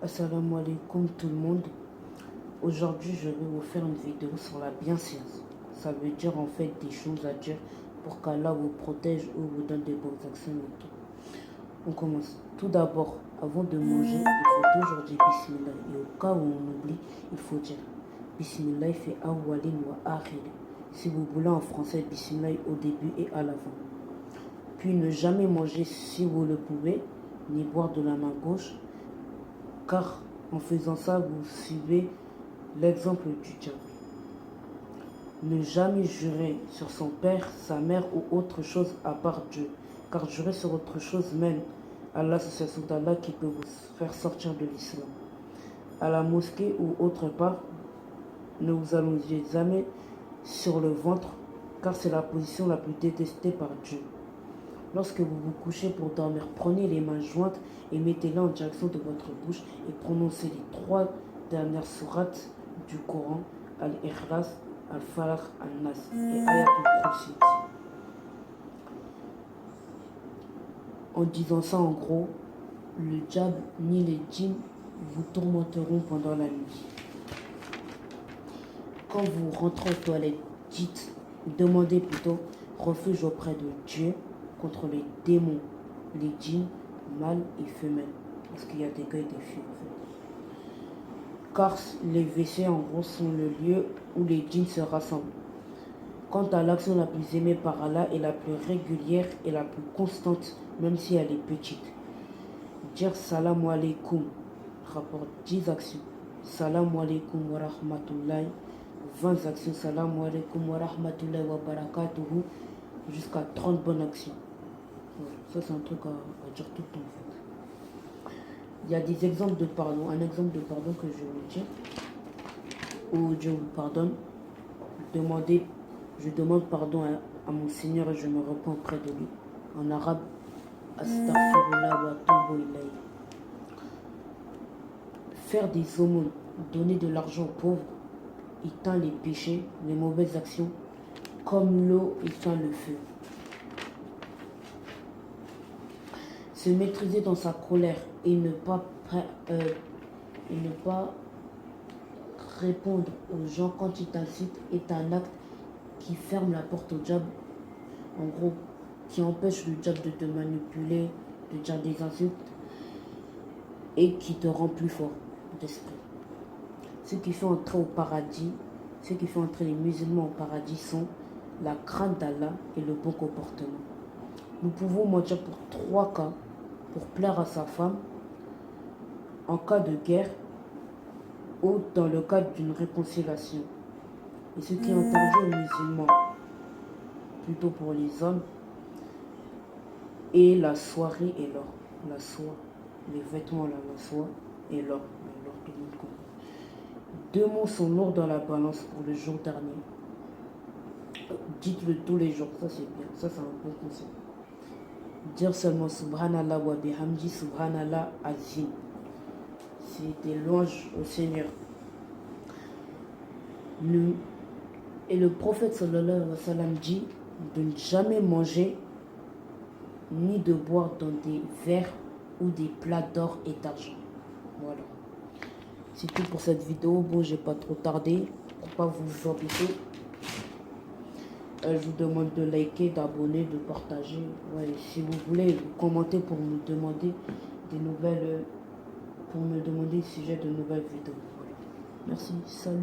Assalamu alaikum tout le monde. Aujourd'hui, je vais vous faire une vidéo sur la bienséance. Ça veut dire en fait des choses à dire pour qu'Allah vous protège ou vous donne des bonnes actions et tout. On commence. Tout d'abord, avant de manger, il faut toujours dire Bismillah. Et au cas où on oublie, il faut dire Bismillah fait awwalin wa akhir. Si vous voulez en français, Bismillah au début et à la fin. Puis ne jamais manger si vous le pouvez, ni boire de la main gauche, car en faisant ça, vous suivez l'exemple du diable. Ne jamais jurer sur son père, sa mère ou autre chose à part Dieu, car jurer sur autre chose mène à l'association d'Allah qui peut vous faire sortir de l'islam. À la mosquée ou autre part, ne vous allongez jamais sur le ventre, car c'est la position la plus détestée par Dieu. Lorsque vous vous couchez pour dormir, prenez les mains jointes et mettez-les en direction de votre bouche et prononcez les 3 dernières sourates du Coran, Al-Ikhlas, Al-Falaq, Al-Nas et Ayatul Kursi. En disant ça, en gros, le diable ni les djinns vous tourmenteront pendant la nuit. Quand vous rentrez aux toilettes, demandez plutôt refuge auprès de Dieu contre les démons, les djinns, mâles et femelles. Parce qu'il y a des gars et des filles en fait. Car les WC en gros sont le lieu où les djinns se rassemblent. Quant à l'action la plus aimée par Allah et la plus régulière et la plus constante, même si elle est petite. Dire salam alaikum rapporte 10 actions. Salam alaikum wa rahmatullahi, 20 actions. Salam alaikum wa rahmatullahi wa barakatuhu, jusqu'à 30 bonnes actions. Voilà. Ça c'est un truc à dire tout le temps en fait. Il y a des exemples de pardon. Un exemple de pardon que je vais vous dire, où Dieu vous pardonne. Je demande pardon à mon Seigneur et je me repens auprès de lui. En arabe, Astaghfirullah wa atubu ilayh. Faire des aumônes, donner de l'argent aux pauvres, éteint les péchés, les mauvaises actions, comme l'eau éteint le feu. Se maîtriser dans sa colère et ne pas répondre aux gens quand ils t'incitent est un acte qui ferme la porte au diable, en gros, qui empêche le diable de te manipuler, de dire des insultes et qui te rend plus fort d'esprit. Ce qui fait entrer au paradis, ce qui fait entrer les musulmans au paradis sont la crainte d'Allah et le bon comportement. Nous pouvons mentir pour 3 cas: pour plaire à sa femme, en cas de guerre ou dans le cadre d'une réconciliation. Et ce qui est interdit aux musulmans, plutôt pour les hommes, est la soierie et l'or. La soie, les vêtements, la soie et l'or. L'or, tout le monde comprend. 2 mots sont lourds dans la balance pour le jour dernier. Dites-le tous les jours, ça c'est bien, ça c'est un bon conseil. Dire seulement Subhanallah wa bihamdi, Subhanallah azim. C'est des louanges au Seigneur. Et le prophète sallallahu alayhi wa sallam dit de ne jamais manger ni de boire dans des verres ou des plats d'or et d'argent. Voilà. C'est tout pour cette vidéo. Bon, j'ai pas trop tardé pour pas vous embêter. Je vous demande de liker, d'abonner, de partager. Ouais, si vous voulez, vous commentez pour me demander des nouvelles, pour me demander le sujet de nouvelles vidéos. Voilà. Merci, salut.